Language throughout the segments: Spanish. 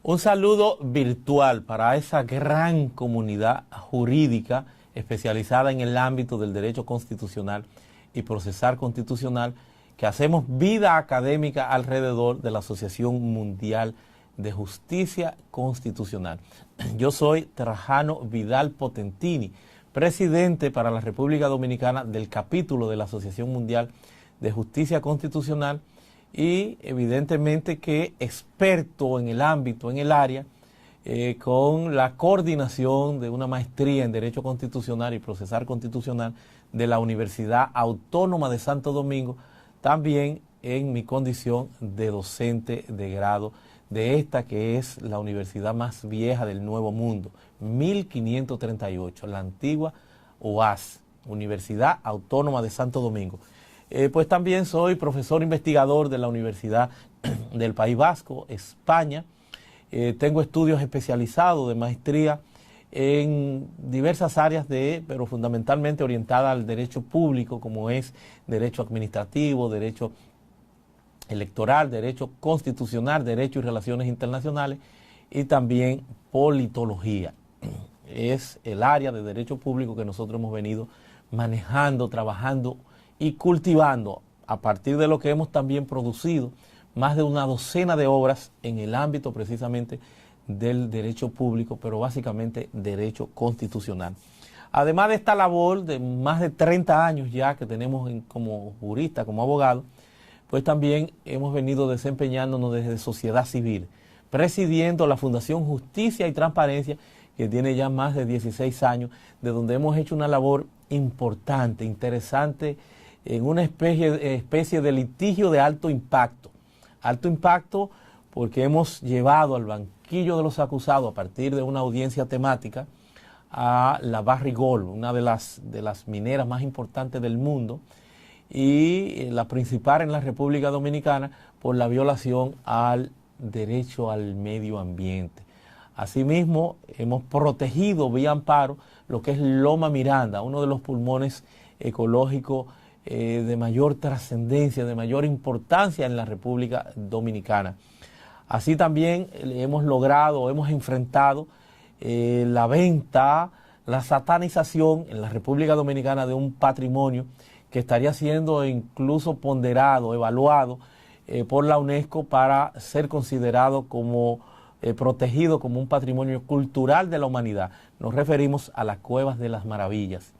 Un saludo virtual para esa gran comunidad jurídica especializada en el ámbito del derecho constitucional y procesal constitucional, que hacemos vida académica alrededor de la Asociación Mundial de Justicia Constitucional. Yo soy Trajano Vidal Potentini, presidente para la República Dominicana del capítulo de la Asociación Mundial de Justicia Constitucional, y evidentemente que experto en el ámbito, en el área, con la coordinación de una maestría en Derecho Constitucional y Procesal Constitucional de la Universidad Autónoma de Santo Domingo, también en mi condición de docente de grado de esta que es la universidad más vieja del Nuevo Mundo, 1538, la antigua UAS, Universidad Autónoma de Santo Domingo. Pues también soy profesor investigador de la Universidad del País Vasco, España. Tengo estudios especializados de maestría en diversas áreas, pero fundamentalmente orientada al derecho público, como es derecho administrativo, derecho electoral, derecho constitucional, derecho y relaciones internacionales, y también politología. Es el área de derecho público que nosotros hemos venido manejando, trabajando y cultivando, a partir de lo que hemos también producido más de una docena de obras en el ámbito precisamente del derecho público, pero básicamente derecho constitucional. Además de esta labor de más de 30 años ya que tenemos como jurista, como abogado, pues también hemos venido desempeñándonos desde sociedad civil, presidiendo la Fundación Justicia y Transparencia, que tiene ya más de 16 años, de donde hemos hecho una labor importante, interesante, en una especie de litigio de alto impacto. Alto impacto porque hemos llevado al banquillo de los acusados, a partir de una audiencia temática, a la Barrick Gold, una de las mineras más importantes del mundo, y la principal en la República Dominicana, por la violación al derecho al medio ambiente. Asimismo, hemos protegido vía amparo lo que es Loma Miranda, uno de los pulmones ecológicos de mayor trascendencia, de mayor importancia en la República Dominicana. Así también hemos logrado, hemos enfrentado la venta, la satanización en la República Dominicana de un patrimonio que estaría siendo incluso ponderado, evaluado por la UNESCO para ser considerado como protegido como un patrimonio cultural de la humanidad. Nos referimos a las Cuevas de las Maravillas.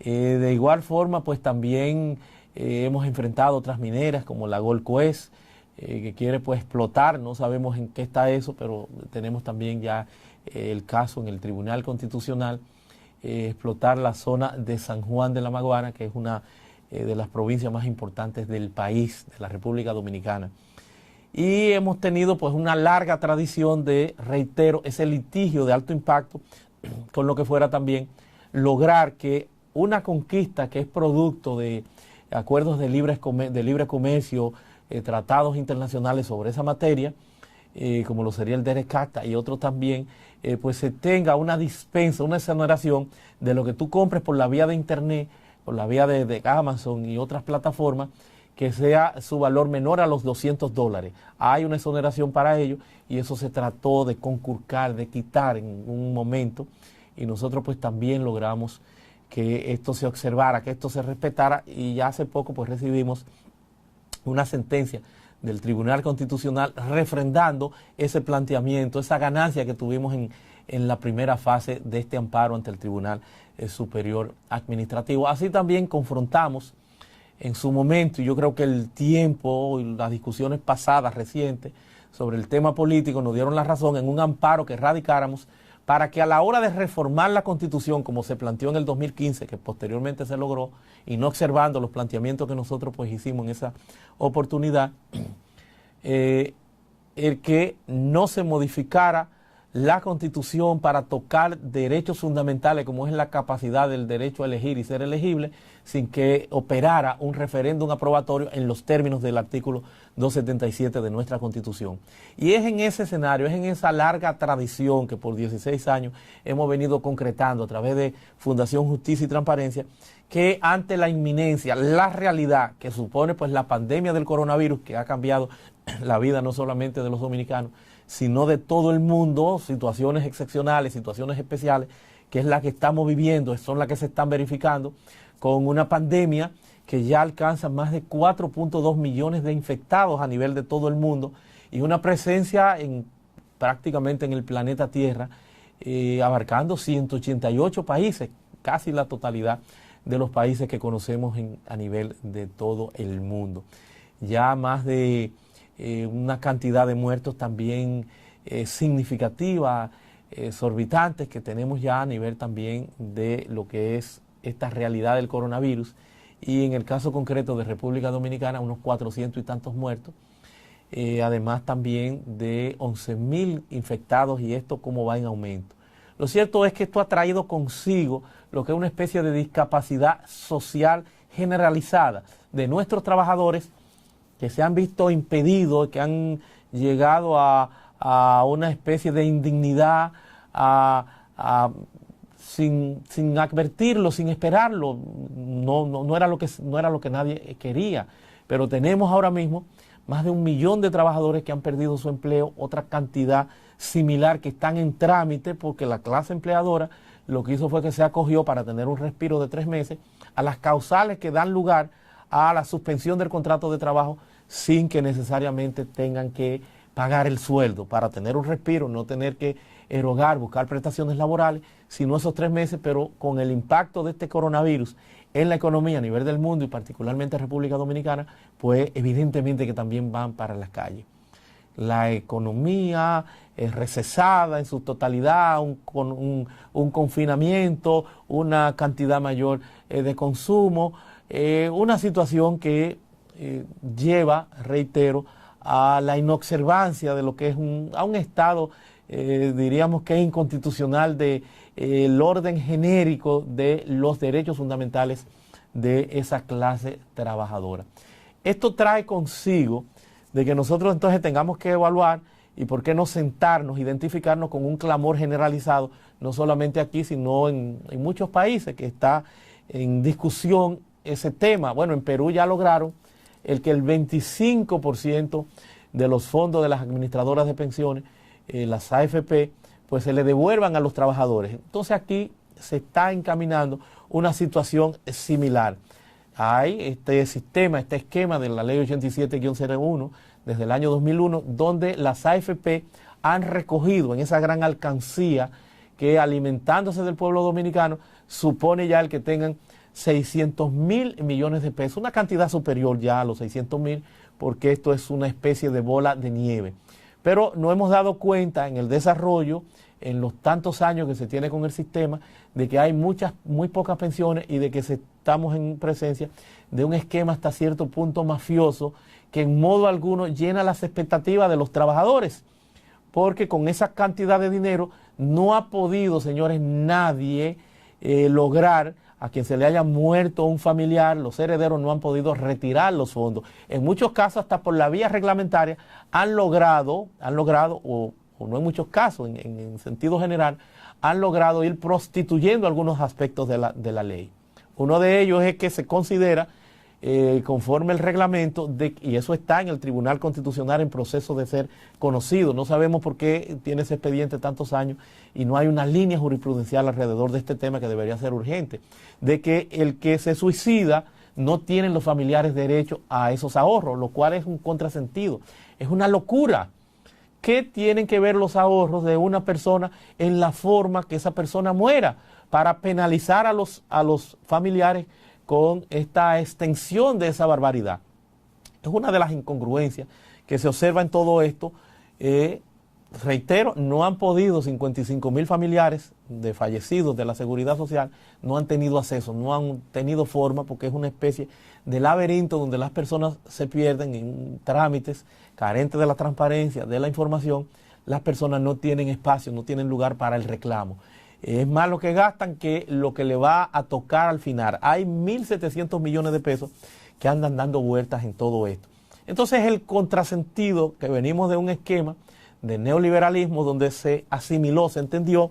De igual forma, pues también hemos enfrentado otras mineras como la Gold Quest, que quiere pues explotar, no sabemos en qué está eso, pero tenemos también ya el caso en el Tribunal Constitucional, explotar la zona de San Juan de la Maguana, que es una de las provincias más importantes del país, de la República Dominicana. Y hemos tenido pues una larga tradición de, reitero, ese litigio de alto impacto, con lo que fuera también lograr que una conquista que es producto de acuerdos de libre comercio, tratados internacionales sobre esa materia, como lo sería el Derek Acta y otros también, pues se tenga una dispensa, una exoneración de lo que tú compres por la vía de internet, por la vía de Amazon y otras plataformas, que sea su valor menor a los $200. Hay una exoneración para ello, y eso se trató de conculcar, de quitar en un momento, y nosotros pues también logramos que esto se observara, que esto se respetara, y ya hace poco pues recibimos una sentencia del Tribunal Constitucional refrendando ese planteamiento, esa ganancia que tuvimos en la primera fase de este amparo ante el Tribunal Superior Administrativo. Así también confrontamos en su momento, y yo creo que el tiempo y las discusiones pasadas, recientes, sobre el tema político nos dieron la razón en un amparo que radicáramos para que a la hora de reformar la Constitución, como se planteó en el 2015, que posteriormente se logró, y no observando los planteamientos que nosotros pues hicimos en esa oportunidad, el que no se modificara la Constitución para tocar derechos fundamentales como es la capacidad del derecho a elegir y ser elegible, sin que operara un referéndum aprobatorio en los términos del artículo 277 de nuestra Constitución. Y es en ese escenario, es en esa larga tradición que por 16 años hemos venido concretando a través de Fundación Justicia y Transparencia, que ante la inminencia, la realidad que supone pues la pandemia del coronavirus, que ha cambiado la vida no solamente de los dominicanos, sino de todo el mundo, situaciones excepcionales, situaciones especiales, que es la que estamos viviendo, son las que se están verificando, con una pandemia que ya alcanza más de 4.2 millones de infectados a nivel de todo el mundo y una presencia prácticamente en el planeta Tierra, abarcando 188 países, casi la totalidad de los países que conocemos a nivel de todo el mundo. Ya más de una cantidad de muertos también significativa, exorbitantes, que tenemos ya a nivel también de lo que es esta realidad del coronavirus, y en el caso concreto de República Dominicana unos 400 y tantos muertos, además también de 11.000 infectados, y esto como va en aumento. Lo cierto es que esto ha traído consigo lo que es una especie de discapacidad social generalizada de nuestros trabajadores, que se han visto impedidos, que han llegado a una especie de indignidad, sin advertirlo, sin esperarlo. No era lo que nadie quería, pero tenemos ahora mismo más de 1 millón de trabajadores que han perdido su empleo, otra cantidad similar que están en trámite, porque la clase empleadora lo que hizo fue que se acogió para tener un respiro de 3 meses a las causales que dan lugar a la suspensión del contrato de trabajo sin que necesariamente tengan que pagar el sueldo, para tener un respiro, no tener que erogar, buscar prestaciones laborales, sino esos 3 meses, pero con el impacto de este coronavirus en la economía a nivel del mundo y particularmente en República Dominicana, pues evidentemente que también van para las calles. La economía es recesada en su totalidad, un confinamiento, una cantidad mayor de consumo, una situación que lleva, reitero, a la inobservancia de lo que es a un estado, diríamos que es inconstitucional, del orden genérico de los derechos fundamentales de esa clase trabajadora. Esto trae consigo de que nosotros entonces tengamos que evaluar y por qué no sentarnos, identificarnos con un clamor generalizado, no solamente aquí, sino en muchos países que está en discusión ese tema. Bueno, en Perú ya lograron que el 25% de los fondos de las administradoras de pensiones, las AFP, pues se le devuelvan a los trabajadores. Entonces aquí se está encaminando una situación similar. Hay este sistema, este esquema de la ley 87-01 desde el año 2001, donde las AFP han recogido en esa gran alcancía que, alimentándose del pueblo dominicano, supone ya el que tengan 600.000 millones de pesos, una cantidad superior ya a los 600.000, porque esto es una especie de bola de nieve. Pero no hemos dado cuenta en el desarrollo, en los tantos años que se tiene con el sistema, de que hay muy pocas pensiones y de que estamos en presencia de un esquema hasta cierto punto mafioso que en modo alguno llena las expectativas de los trabajadores, porque con esa cantidad de dinero no ha podido, señores, nadie lograr, a quien se le haya muerto un familiar, los herederos no han podido retirar los fondos. En muchos casos, hasta por la vía reglamentaria, han logrado, o no en muchos casos, en sentido general, han logrado ir prostituyendo algunos aspectos de la ley. Uno de ellos es que se considera, conforme el reglamento, y eso está en el Tribunal Constitucional en proceso de ser conocido. No sabemos por qué tiene ese expediente tantos años y no hay una línea jurisprudencial alrededor de este tema que debería ser urgente, de que el que se suicida no tienen los familiares derecho a esos ahorros, lo cual es un contrasentido, es una locura. ¿Qué tienen que ver los ahorros de una persona en la forma que esa persona muera para penalizar a los familiares con esta extensión de esa barbaridad? Es una de las incongruencias que se observa en todo esto. Reitero, no han podido 55.000 familiares de fallecidos de la Seguridad Social, no han tenido acceso, no han tenido forma, porque es una especie de laberinto donde las personas se pierden en trámites carentes de la transparencia, de la información. Las personas no tienen espacio, no tienen lugar para el reclamo. Es más lo que gastan que lo que le va a tocar al final. Hay 1.700 millones de pesos que andan dando vueltas en todo esto. Entonces el contrasentido, que venimos de un esquema de neoliberalismo donde se asimiló, se entendió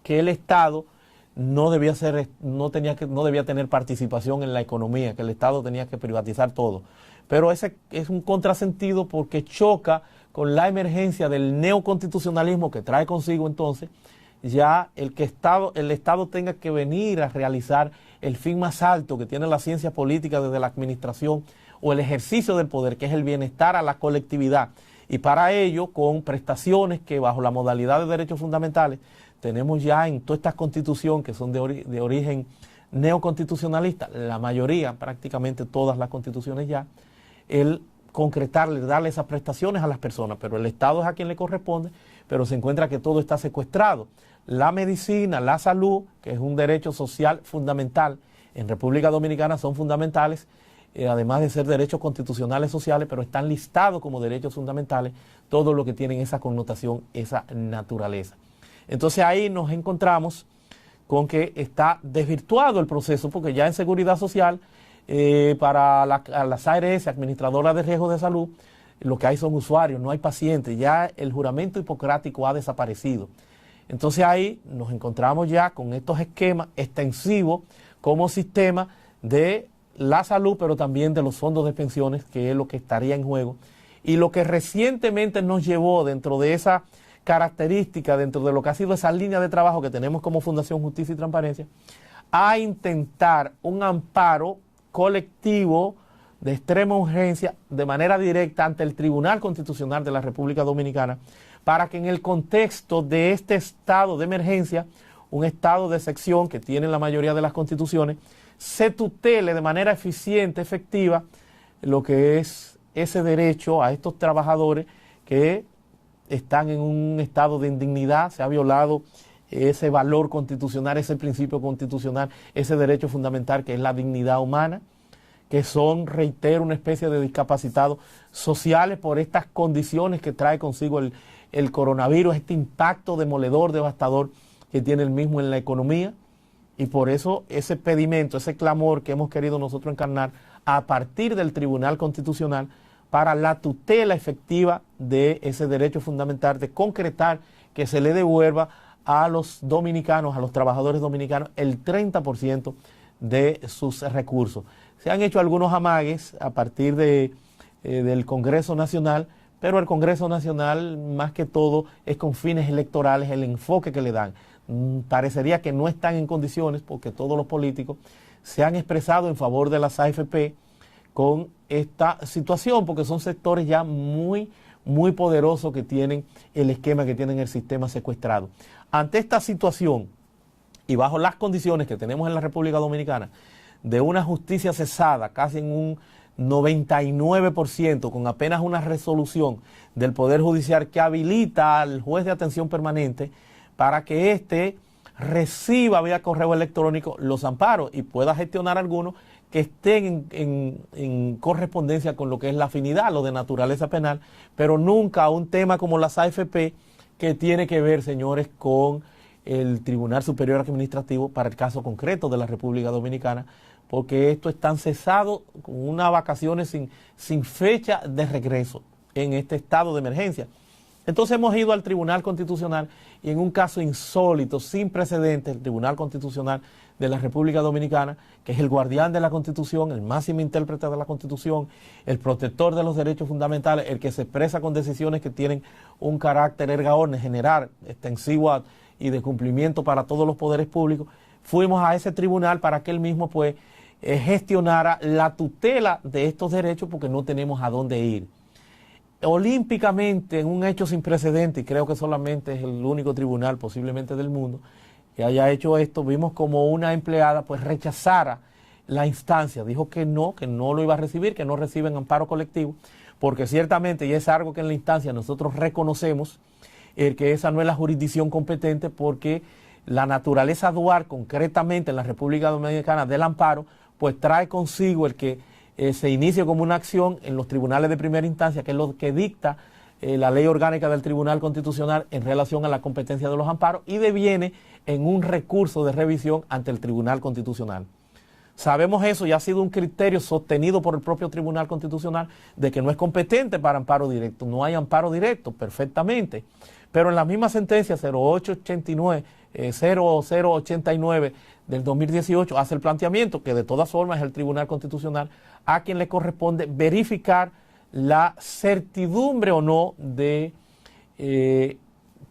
que el Estado no debía tener participación en la economía, que el Estado tenía que privatizar todo. Pero ese es un contrasentido porque choca con la emergencia del neoconstitucionalismo que trae consigo entonces ya el Estado tenga que venir a realizar el fin más alto que tiene la ciencia política desde la administración o el ejercicio del poder, que es el bienestar a la colectividad. Y para ello, con prestaciones que bajo la modalidad de derechos fundamentales tenemos ya en todas estas constituciones que son de origen neoconstitucionalista, la mayoría, prácticamente todas las constituciones ya, el concretarle, darle esas prestaciones a las personas, pero el Estado es a quien le corresponde, pero se encuentra que todo está secuestrado. La medicina, la salud, que es un derecho social fundamental, en República Dominicana son fundamentales, además de ser derechos constitucionales sociales, pero están listados como derechos fundamentales, todo lo que tienen esa connotación, esa naturaleza. Entonces ahí nos encontramos con que está desvirtuado el proceso, porque ya en seguridad social, para las ARS, administradoras de riesgo de salud, lo que hay son usuarios, no hay pacientes, ya el juramento hipocrático ha desaparecido. Entonces ahí nos encontramos ya con estos esquemas extensivos como sistema de la salud, pero también de los fondos de pensiones, que es lo que estaría en juego. Y lo que recientemente nos llevó dentro de esa característica, dentro de lo que ha sido esa línea de trabajo que tenemos como Fundación Justicia y Transparencia, a intentar un amparo colectivo de extrema urgencia de manera directa ante el Tribunal Constitucional de la República Dominicana para que en el contexto de este estado de emergencia, un estado de excepción que tiene la mayoría de las constituciones, se tutele de manera eficiente, efectiva, lo que es ese derecho a estos trabajadores que están en un estado de indignidad, se ha violado ese valor constitucional, ese principio constitucional, ese derecho fundamental que es la dignidad humana, que son, reitero, una especie de discapacitados sociales por estas condiciones que trae consigo el coronavirus, este impacto demoledor, devastador que tiene el mismo en la economía. Y por eso ese pedimento, ese clamor que hemos querido nosotros encarnar a partir del Tribunal Constitucional para la tutela efectiva de ese derecho fundamental, de concretar que se le devuelva a los dominicanos, a los trabajadores dominicanos, el 30% de sus recursos. Se han hecho algunos amagues a partir del Congreso Nacional, pero el Congreso Nacional, más que todo, es con fines electorales el enfoque que le dan. Parecería que no están en condiciones, porque todos los políticos se han expresado en favor de las AFP con esta situación, porque son sectores ya muy poderosos que tienen el esquema, que tienen el sistema secuestrado. Ante esta situación y bajo las condiciones que tenemos en la República Dominicana, de una justicia cesada casi en un 99%, con apenas una resolución del Poder Judicial que habilita al juez de atención permanente para que éste reciba vía correo electrónico los amparos y pueda gestionar algunos que estén en correspondencia con lo que es la afinidad, lo de naturaleza penal, pero nunca un tema como las AFP que tiene que ver, señores, con el Tribunal Superior Administrativo para el caso concreto de la República Dominicana, porque esto está cesado con unas vacaciones sin fecha de regreso en este estado de emergencia. Entonces hemos ido al Tribunal Constitucional y en un caso insólito, sin precedentes, el Tribunal Constitucional de la República Dominicana, que es el guardián de la Constitución, el máximo intérprete de la Constitución, el protector de los derechos fundamentales, el que se expresa con decisiones que tienen un carácter erga omnes, general, extensivo y de cumplimiento para todos los poderes públicos, fuimos a ese tribunal para que él mismo pues gestionara la tutela de estos derechos porque no tenemos a dónde ir. Olímpicamente, en un hecho sin precedentes, y creo que solamente es el único tribunal posiblemente del mundo que haya hecho esto, vimos como una empleada pues rechazara la instancia, dijo que no lo iba a recibir, que no reciben amparo colectivo, porque ciertamente, y es algo que en la instancia nosotros reconocemos, que esa no es la jurisdicción competente, porque la naturaleza dual, concretamente en la República Dominicana del amparo, pues trae consigo el que se inicie como una acción en los tribunales de primera instancia, que es lo que dicta la ley orgánica del Tribunal Constitucional en relación a la competencia de los amparos, y deviene en un recurso de revisión ante el Tribunal Constitucional. Sabemos eso y ha sido un criterio sostenido por el propio Tribunal Constitucional de que no es competente para amparo directo. No hay amparo directo, perfectamente. Pero en la misma sentencia 0089 del 2018 hace el planteamiento que de todas formas es el Tribunal Constitucional a quien le corresponde verificar la certidumbre o no de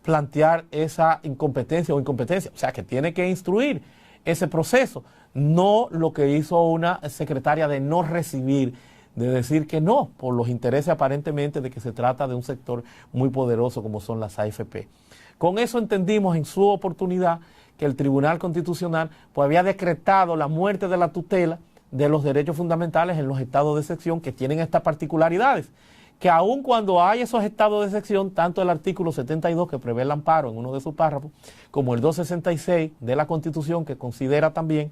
plantear esa incompetencia o incompetencia. O sea, que tiene que instruir ese proceso, no lo que hizo una secretaria de no recibir, de decir que no, por los intereses aparentemente de que se trata de un sector muy poderoso como son las AFP. Con eso entendimos en su oportunidad que el Tribunal Constitucional pues, había decretado la muerte de la tutela de los derechos fundamentales en los estados de excepción que tienen estas particularidades, que aun cuando hay esos estados de excepción, tanto el artículo 72 que prevé el amparo en uno de sus párrafos, como el 266 de la Constitución que considera también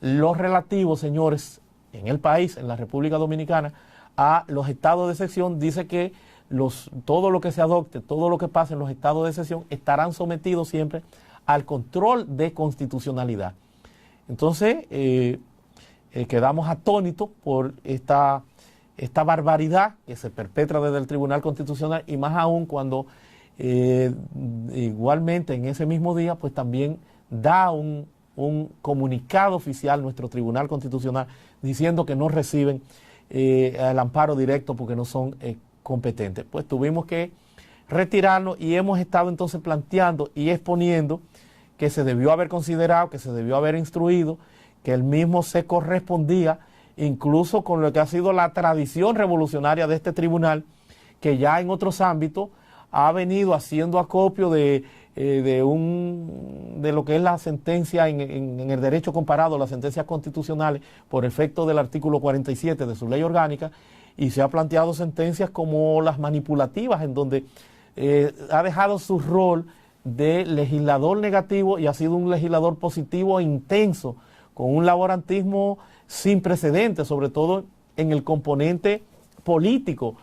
los relativos, señores, en el país, en la República Dominicana, a los estados de excepción, dice que todo lo que se adopte, todo lo que pase en los estados de excepción estarán sometidos siempre al control de constitucionalidad. Entonces, quedamos atónitos por esta barbaridad que se perpetra desde el Tribunal Constitucional y más aún cuando igualmente en ese mismo día pues también da un comunicado oficial nuestro Tribunal Constitucional diciendo que no reciben el amparo directo porque no son competentes. Pues tuvimos que retirarnos y hemos estado entonces planteando y exponiendo que se debió haber considerado, que se debió haber instruido, que el mismo se correspondía incluso con lo que ha sido la tradición revolucionaria de este tribunal, que ya en otros ámbitos ha venido haciendo acopio de lo que es la sentencia en el derecho comparado, las sentencias constitucionales, por efecto del artículo 47 de su ley orgánica, y se ha planteado sentencias como las manipulativas, en donde ha dejado su rol de legislador negativo y ha sido un legislador positivo e intenso, con un laborantismo sin precedentes, sobre todo en el componente político,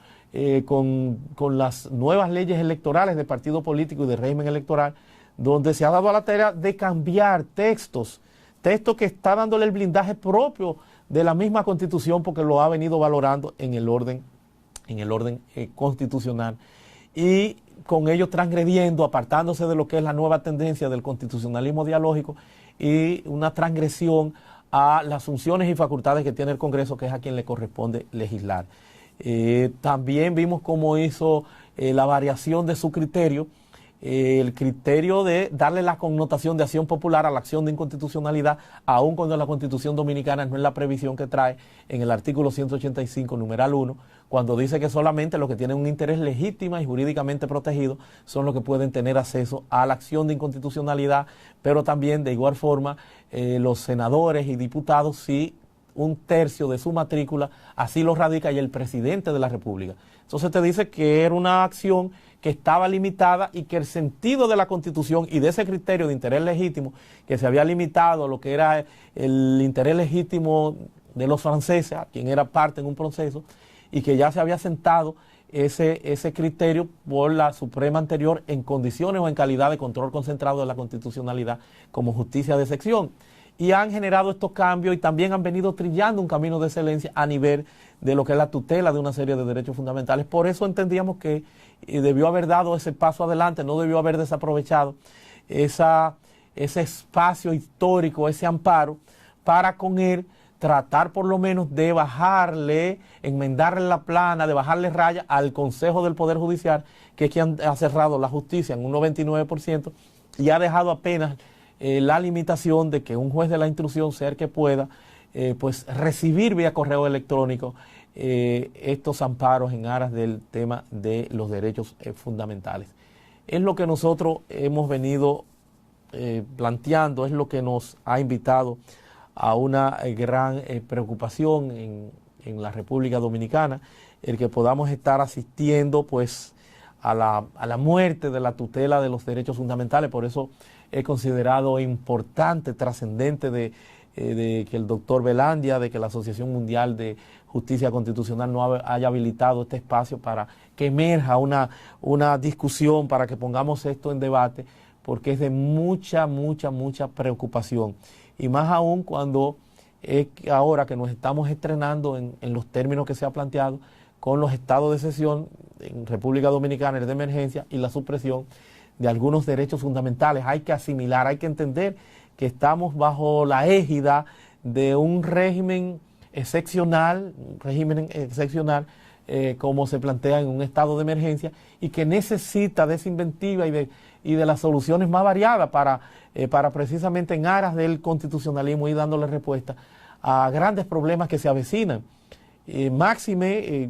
con las nuevas leyes electorales de partido político y de régimen electoral, donde se ha dado a la tarea de cambiar textos que está dándole el blindaje propio de la misma Constitución porque lo ha venido valorando en el orden constitucional y con ello transgrediendo, apartándose de lo que es la nueva tendencia del constitucionalismo dialógico y una transgresión a las funciones y facultades que tiene el Congreso, que es a quien le corresponde legislar. También vimos cómo hizo la variación de su criterio, el criterio de darle la connotación de acción popular a la acción de inconstitucionalidad, aun cuando la Constitución Dominicana no es la previsión que trae en el artículo 185, numeral 1, cuando dice que solamente los que tienen un interés legítimo y jurídicamente protegido son los que pueden tener acceso a la acción de inconstitucionalidad, pero también de igual forma los senadores y diputados si un tercio de su matrícula así lo radica y el presidente de la República. Entonces te dice que era una acción que estaba limitada y que el sentido de la Constitución y de ese criterio de interés legítimo que se había limitado a lo que era el interés legítimo de los franceses, a quien era parte en un proceso, y que ya se había sentado ese criterio por la Suprema anterior en condiciones o en calidad de control concentrado de la constitucionalidad como justicia de sección. Y han generado estos cambios y también han venido trillando un camino de excelencia a nivel de lo que es la tutela de una serie de derechos fundamentales. Por eso entendíamos que debió haber dado ese paso adelante, no debió haber desaprovechado ese espacio histórico, ese amparo, para con él tratar por lo menos de bajarle, enmendarle la plana, de bajarle raya al Consejo del Poder Judicial, que es quien ha cerrado la justicia en un 99% y ha dejado apenas la limitación de que un juez de la instrucción sea el que pueda pues recibir vía correo electrónico estos amparos en aras del tema de los derechos fundamentales. Es lo que nosotros hemos venido planteando, es lo que nos ha invitado a una gran preocupación en la República Dominicana, el que podamos estar asistiendo pues a la muerte de la tutela de los derechos fundamentales. Por eso he considerado importante, trascendente de que el doctor Velandia, de que la Asociación Mundial de Justicia Constitucional no haya habilitado este espacio para que emerja una discusión, para que pongamos esto en debate, porque es de mucha preocupación. Y más aún cuando ahora que nos estamos estrenando en los términos que se ha planteado con los estados de excepción en República Dominicana, el de emergencia y la supresión de algunos derechos fundamentales. Hay que asimilar, hay que entender que estamos bajo la égida de un régimen excepcional, como se plantea en un estado de emergencia, y que necesita de esa inventiva y de las soluciones más variadas para precisamente en aras del constitucionalismo y dándole respuesta a grandes problemas que se avecinan. Máxime,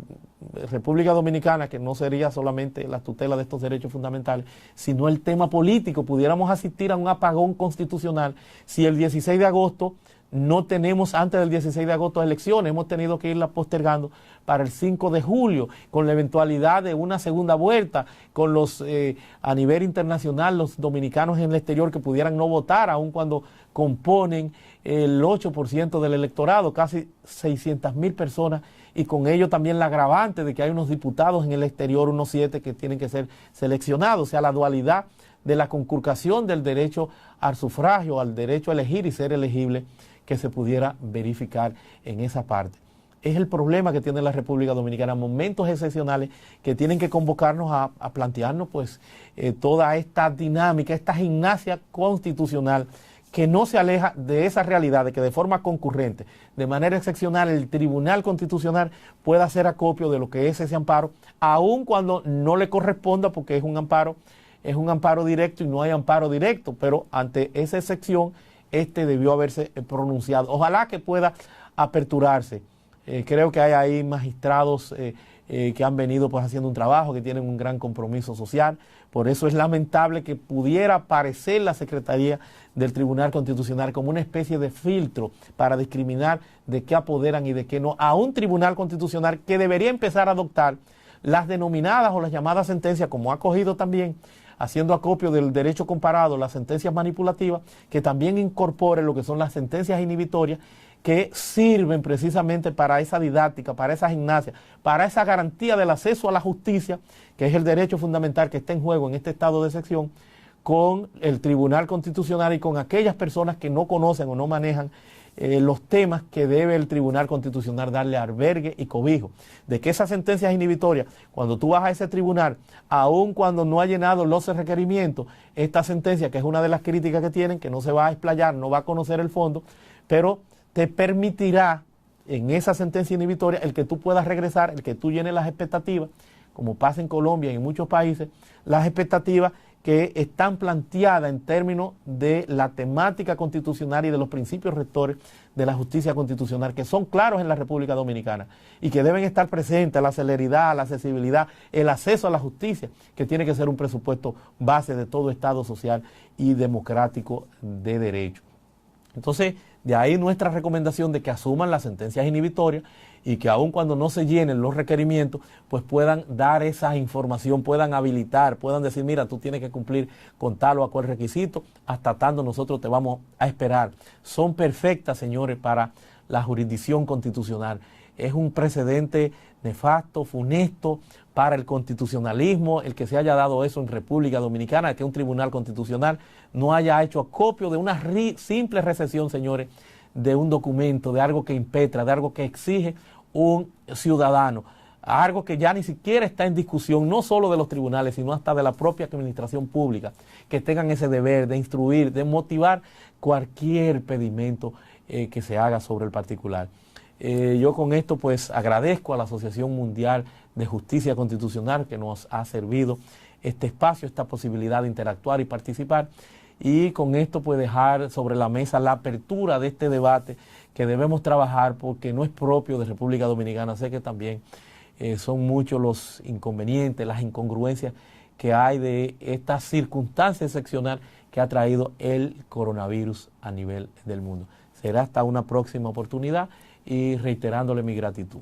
República Dominicana, que no sería solamente la tutela de estos derechos fundamentales, sino el tema político. Pudiéramos asistir a un apagón constitucional si el 16 de agosto no tenemos, antes del 16 de agosto, elecciones. Hemos tenido que irla postergando para el 5 de julio, con la eventualidad de una segunda vuelta, con los, a nivel internacional, los dominicanos en el exterior que pudieran no votar, aun cuando componen el 8% del electorado, casi 600,000 personas, y con ello también la agravante de que hay unos diputados en el exterior, unos 7 que tienen que ser seleccionados. O sea, la dualidad de la conculcación del derecho al sufragio, al derecho a elegir y ser elegible, que se pudiera verificar en esa parte. Es el problema que tiene la República Dominicana, momentos excepcionales que tienen que convocarnos a plantearnos pues toda esta dinámica, esta gimnasia constitucional que no se aleja de esa realidad de que de forma concurrente, de manera excepcional, el Tribunal Constitucional pueda hacer acopio de lo que es ese amparo, aun cuando no le corresponda, porque es un amparo directo y no hay amparo directo, pero ante esa excepción, debió haberse pronunciado. Ojalá que pueda aperturarse. Creo que hay ahí magistrados que han venido pues haciendo un trabajo, que tienen un gran compromiso social. Por eso es lamentable que pudiera aparecer la Secretaría del Tribunal Constitucional como una especie de filtro para discriminar de qué apoderan y de qué no, a un Tribunal Constitucional que debería empezar a adoptar las denominadas o las llamadas sentencias, como ha cogido también, haciendo acopio del derecho comparado, las sentencias manipulativas, que también incorpore lo que son las sentencias inhibitorias, que sirven precisamente para esa didáctica, para esa gimnasia, para esa garantía del acceso a la justicia, que es el derecho fundamental que está en juego en este estado de excepción, con el Tribunal Constitucional y con aquellas personas que no conocen o no manejan los temas que debe el Tribunal Constitucional darle albergue y cobijo. De que esas sentencias inhibitorias, cuando tú vas a ese tribunal, aun cuando no ha llenado los requerimientos, esta sentencia, que es una de las críticas que tienen, que no se va a explayar, no va a conocer el fondo, pero te permitirá en esa sentencia inhibitoria el que tú puedas regresar, el que tú llenes las expectativas, como pasa en Colombia y en muchos países, las expectativas que están planteadas en términos de la temática constitucional y de los principios rectores de la justicia constitucional, que son claros en la República Dominicana y que deben estar presentes: la celeridad, la accesibilidad, el acceso a la justicia, que tiene que ser un presupuesto base de todo Estado social y democrático de derecho. Entonces, de ahí nuestra recomendación de que asuman las sentencias inhibitorias y que aun cuando no se llenen los requerimientos, pues puedan dar esa información, puedan habilitar, puedan decir, mira, tú tienes que cumplir con tal o cual requisito, hasta tanto nosotros te vamos a esperar. Son perfectas, señores, para la jurisdicción constitucional. Es un precedente nefasto, funesto para el constitucionalismo, el que se haya dado eso en República Dominicana, que un tribunal constitucional no haya hecho acopio de una simple recesión, señores, de un documento, de algo que impetra, de algo que exige un ciudadano, algo que ya ni siquiera está en discusión, no solo de los tribunales, sino hasta de la propia administración pública, que tengan ese deber de instruir, de motivar cualquier pedimento que se haga sobre el particular. Yo con esto pues agradezco a la Asociación Mundial de Justicia Constitucional que nos ha servido este espacio, esta posibilidad de interactuar y participar, y con esto pues dejar sobre la mesa la apertura de este debate que debemos trabajar, porque no es propio de República Dominicana. Sé que también son muchos los inconvenientes, las incongruencias que hay de esta circunstancia excepcional que ha traído el coronavirus a nivel del mundo. Será hasta una próxima oportunidad y reiterándole mi gratitud.